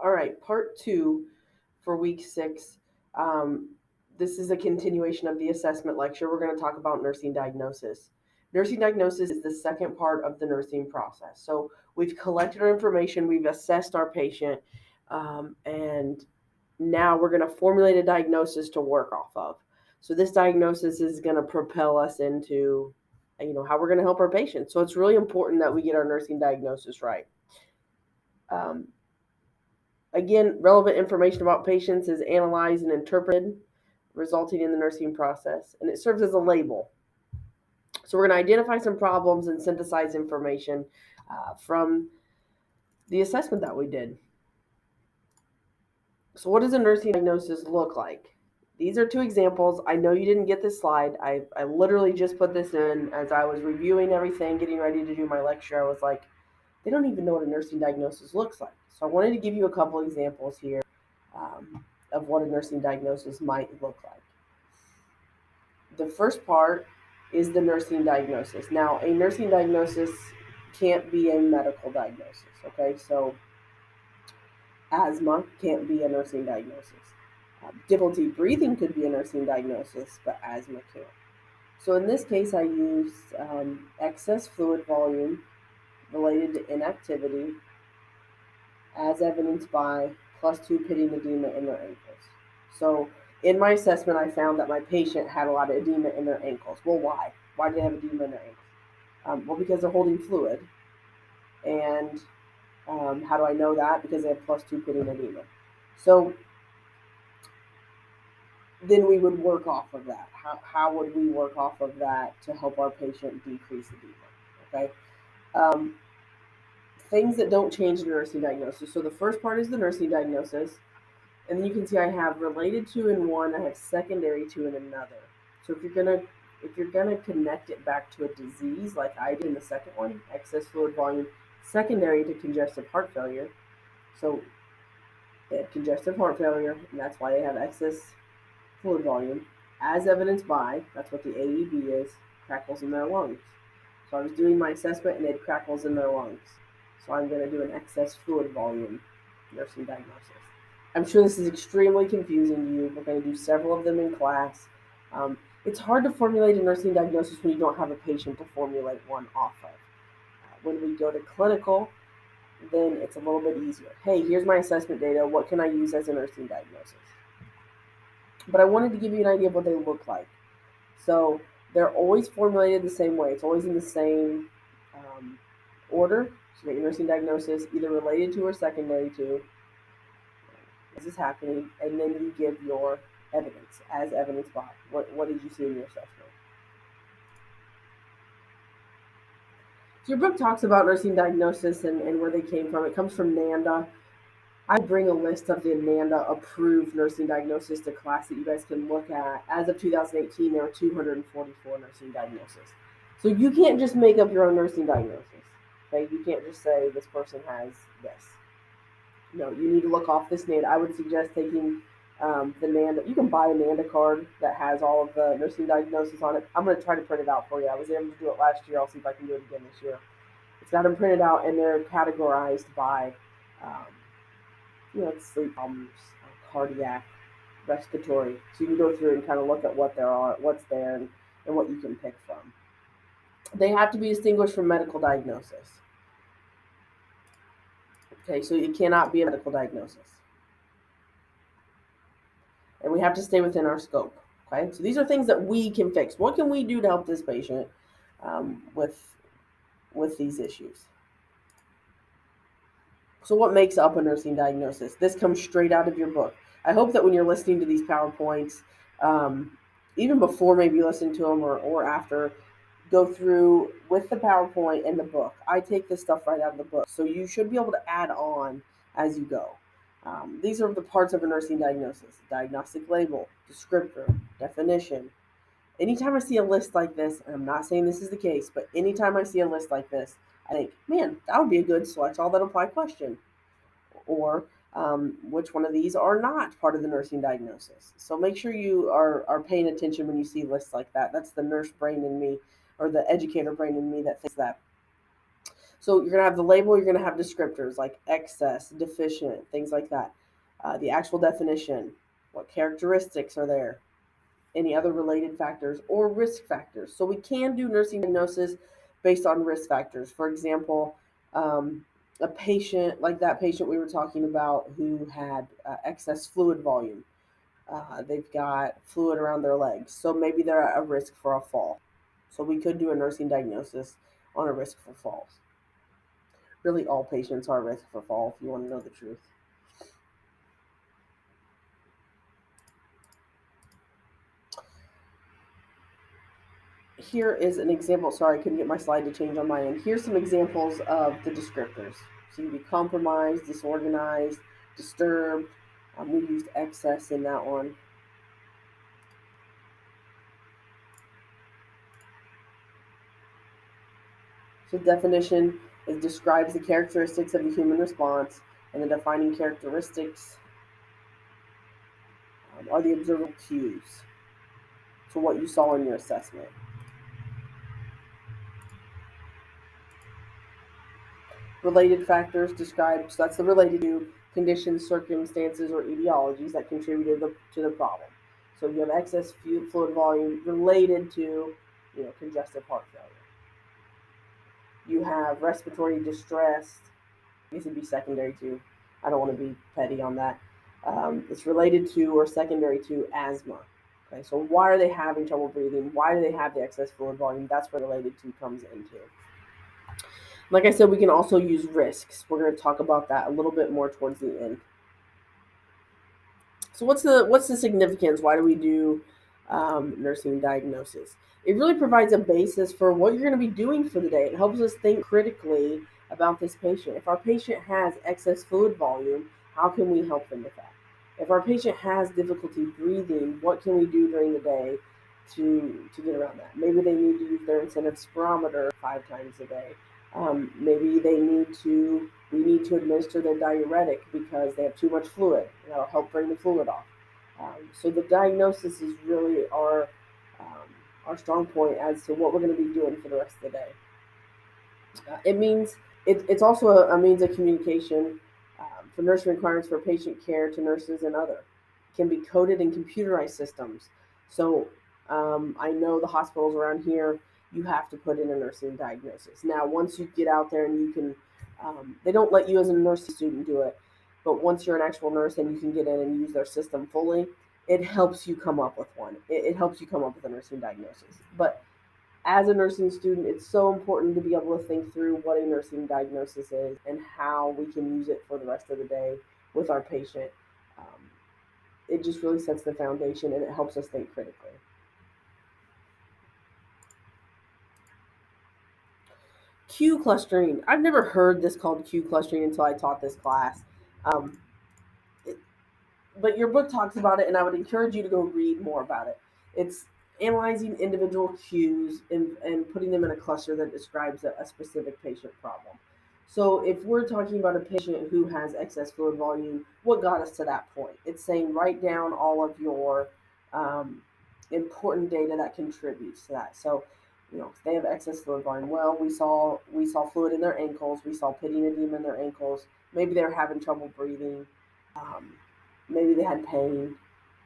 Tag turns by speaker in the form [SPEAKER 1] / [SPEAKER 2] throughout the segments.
[SPEAKER 1] All right, part two for week 6. Um, this is a continuation of the assessment lecture. We're going to talk about nursing diagnosis. Nursing diagnosis is the second part of the nursing process. So we've collected our information, we've assessed our patient, and now we're going to formulate a diagnosis to work off of. So this diagnosis is going to propel us into, how we're going to help our patients. So it's really important that we get our nursing diagnosis right. Um, Again, relevant information about patients is analyzed and interpreted, resulting in the nursing process, and it serves as a label. So we're going to identify some problems and synthesize information from the assessment that we did. So what does a nursing diagnosis look like? These are two examples. I know you didn't get this slide. I literally just put this in as I was reviewing everything, getting ready to do my lecture. I was like, they don't even know what a nursing diagnosis looks like. So I wanted to give you a couple examples here of what a nursing diagnosis might look like. The first part is the nursing diagnosis. Now, a nursing diagnosis can't be a medical diagnosis, okay? So asthma can't be a nursing diagnosis. Difficulty breathing could be a nursing diagnosis, but asthma can't. So in this case, I used excess fluid volume related to inactivity as evidenced by +2 pitting edema in their ankles. So in my assessment, I found that my patient had a lot of edema in their ankles. Well, why? Why did they have edema in their ankles? Well, because they're holding fluid. And how do I know that? Because they have +2 pitting edema. So then we would work off of that. How would we work off of that to help our patient decrease edema? Okay. Um, Things that don't change the nursing diagnosis. So the first part is the nursing diagnosis. And then you can see I have related to in one, I have secondary to in another. So if you're gonna connect it back to a disease like I did in the second one, excess fluid volume, secondary to congestive heart failure. So they have congestive heart failure, and that's why they have excess fluid volume, as evidenced by, that's what the AEB is, crackles in their lungs. So I was doing my assessment and they had crackles in their lungs. So I'm going to do an excess fluid volume nursing diagnosis. I'm sure this is extremely confusing to you. We're going to do several of them in class. It's hard to formulate a nursing diagnosis when you don't have a patient to formulate one off of. When we go to clinical, then it's a little bit easier. Hey, here's my assessment data. What can I use as a nursing diagnosis? But I wanted to give you an idea of what they look like. So they're always formulated the same way. It's always in the same order. So you get your nursing diagnosis, either related to or secondary to. This is happening, and then you give your evidence as evidenced by. What did you see in your assessment? So your book talks about nursing diagnosis and where they came from. It comes from NANDA. I bring a list of the NANDA approved nursing diagnosis to class that you guys can look at. As of 2018, there were 244 nursing diagnoses. So you can't just make up your own nursing diagnosis. Okay, you can't just say this person has this. No, you need to look off this NANDA. I would suggest taking the NANDA. You can buy a NANDA card that has all of the nursing diagnosis on it. I'm going to try to print it out for you. I was able to do it last year. I'll see if I can do it again this year. It's got them printed out, and they're categorized by sleep problems, cardiac, respiratory. So you can go through and kind of look at what's there, and what you can pick from. They have to be distinguished from medical diagnosis. Okay, so it cannot be a medical diagnosis. And we have to stay within our scope. Okay, so these are things that we can fix. What can we do to help this patient with these issues? So what makes up a nursing diagnosis? This comes straight out of your book. I hope that when you're listening to these PowerPoints, even before maybe you listen to them or after, go through with the PowerPoint and the book. I take this stuff right out of the book. So you should be able to add on as you go. These are the parts of a nursing diagnosis: diagnostic label, descriptor, definition. Anytime I see a list like this, and I'm not saying this is the case, but anytime I see a list like this, I think, man, that would be a good select all that apply question. Or which one of these are not part of the nursing diagnosis. So make sure you are paying attention when you see lists like that. That's the nurse brain in me, or the educator brain in me, that thinks that. So you're going to have the label, you're going to have descriptors like excess, deficient, things like that. The actual definition, what characteristics are there, any other related factors or risk factors. So we can do nursing diagnosis based on risk factors. For example, a patient like that patient we were talking about who had excess fluid volume. They've got fluid around their legs, so maybe they're at a risk for a fall. So we could do a nursing diagnosis on a risk for falls. Really, all patients are at risk for fall, if you want to know the truth. Here is an example. Sorry, I couldn't get my slide to change on my end. Here's some examples of the descriptors. So you can be compromised, disorganized, disturbed. We used excess in that one. So definition, it describes the characteristics of the human response, and the defining characteristics are the observable cues to what you saw in your assessment. Related factors described, so that's the related to conditions, circumstances, or etiologies that contributed to the problem. So you have excess fluid volume related to, congestive heart failure. You have respiratory distress. I guess it'd be secondary to. I don't want to be petty on that. It's related to or secondary to asthma. Okay, so why are they having trouble breathing? Why do they have the excess fluid volume? That's where related to comes into. Like I said, we can also use risks. We're going to talk about that a little bit more towards the end. So what's the significance? Why do we do nursing diagnosis? It really provides a basis for what you're going to be doing for the day. It helps us think critically about this patient. If our patient has excess fluid volume, how can we help them with that? If our patient has difficulty breathing, what can we do during the day to get around that? Maybe they need to use their incentive spirometer 5 times a day. Maybe we need to administer their diuretic because they have too much fluid. That'll help bring the fluid off. So the diagnosis is really our strong point as to what we're going to be doing for the rest of the day. It's also a means of communication for nursing requirements for patient care to nurses and other. It can be coded in computerized systems. So I know the hospitals around here, you have to put in a nursing diagnosis. Now, once you get out there and you can, they don't let you as a nursing student do it, but once you're an actual nurse and you can get in and use their system fully, it helps you come up with one. It helps you come up with a nursing diagnosis. But as a nursing student, it's so important to be able to think through what a nursing diagnosis is and how we can use it for the rest of the day with our patient. It just really sets the foundation and it helps us think critically. Cue clustering. I've never heard this called cue clustering until I taught this class. Um, but your book talks about it, and I would encourage you to go read more about it. It's analyzing individual cues and putting them in a cluster that describes a specific patient problem. So if we're talking about a patient who has excess fluid volume, what got us to that point? It's saying write down all of your important data that contributes to that. So, if they have excess fluid volume, well, we saw fluid in their ankles, we saw pitting edema in their ankles. Maybe they're having trouble breathing. Maybe they had pain,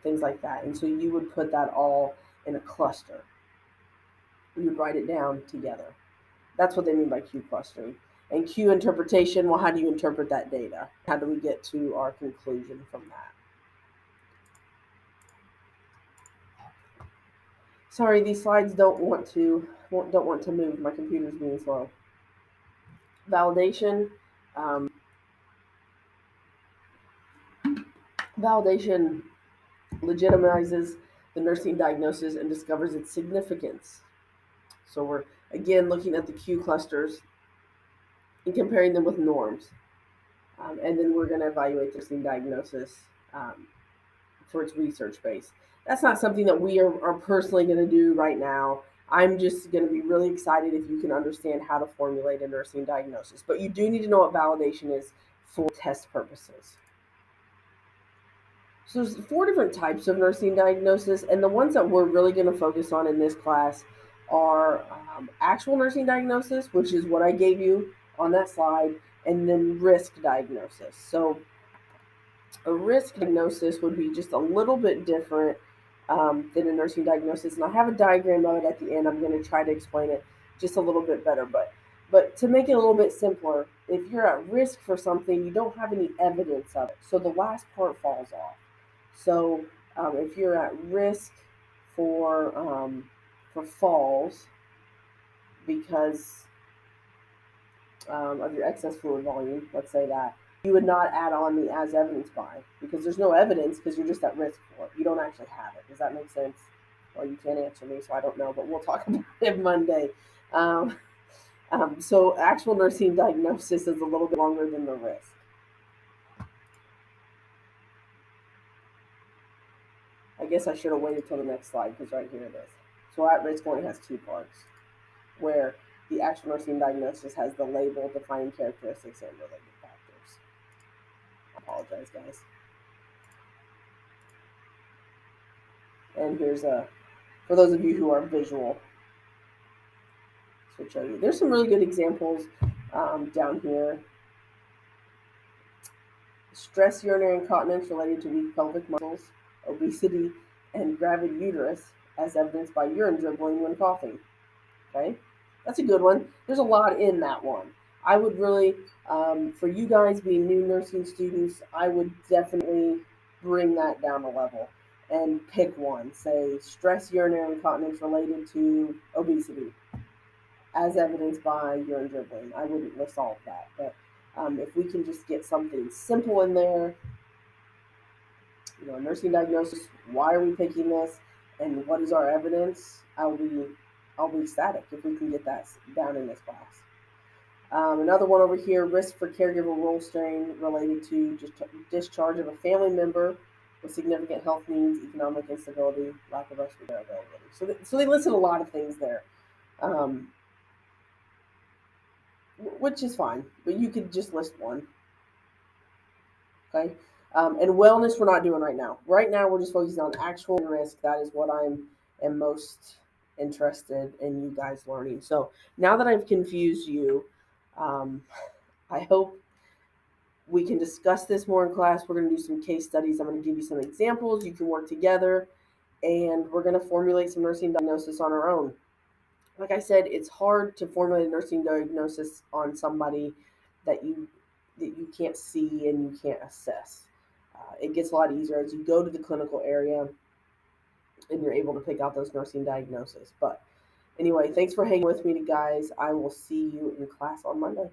[SPEAKER 1] things like that. And so you would put that all in a cluster. You would write it down together. That's what they mean by cue clustering. And cue interpretation, well, how do you interpret that data? How do we get to our conclusion from that? Sorry, these slides don't want to move. My computer's being slow. Validation. Validation legitimizes the nursing diagnosis and discovers its significance. So we're again looking at the cue clusters and comparing them with norms. And then we're going to evaluate the nursing diagnosis for its research base. That's not something that we are personally going to do right now. I'm just going to be really excited if you can understand how to formulate a nursing diagnosis. But you do need to know what validation is for test purposes. So there's 4 different types of nursing diagnosis, and the ones that we're really going to focus on in this class are actual nursing diagnosis, which is what I gave you on that slide, and then risk diagnosis. So a risk diagnosis would be just a little bit different than a nursing diagnosis, and I have a diagram of it at the end. I'm going to try to explain it just a little bit better, but to make it a little bit simpler, if you're at risk for something, you don't have any evidence of it, so the last part falls off. So if you're at risk for falls because of your excess fluid volume, let's say that, you would not add on the as evidence by because there's no evidence because you're just at risk for it. You don't actually have it. Does that make sense? Well, you can't answer me, so I don't know, but we'll talk about it Monday. Um, so actual nursing diagnosis is a little bit longer than the risk. I guess I should have waited till the next slide because right here it is. So at risk only has two parts, where the actual nursing diagnosis has the label, defining characteristics, and related factors. I apologize, guys. And here's for those of you who are visual, so show you. There's some really good examples down here. Stress urinary incontinence related to weak pelvic muscles, obesity, and gravid uterus, as evidenced by urine dribbling when coughing. Okay, that's a good one. There's a lot in that one. I would really, for you guys being new nursing students, I would definitely bring that down a level and pick one. Say stress urinary incontinence related to obesity, as evidenced by urine dribbling. I wouldn't list all of that, but if we can just get something simple in there, nursing diagnosis, why are we picking this, and what is our evidence? I'll be ecstatic if we can get that down in this class. Another one over here: risk for caregiver role strain related to discharge of a family member with significant health needs, economic instability, lack of respiratory availability. So they listed a lot of things there. Which is fine, but you could just list one. Okay. And wellness we're not doing right now. Right now we're just focusing on actual risk. That is what am most interested in you guys learning. So now that I've confused you, I hope we can discuss this more in class. We're going to do some case studies. I'm going to give you some examples. You can work together, and we're going to formulate some nursing diagnosis on our own. Like I said, it's hard to formulate a nursing diagnosis on somebody that you can't see and you can't assess. It gets a lot easier as you go to the clinical area and you're able to pick out those nursing diagnoses. But anyway, thanks for hanging with me, guys. I will see you in class on Monday.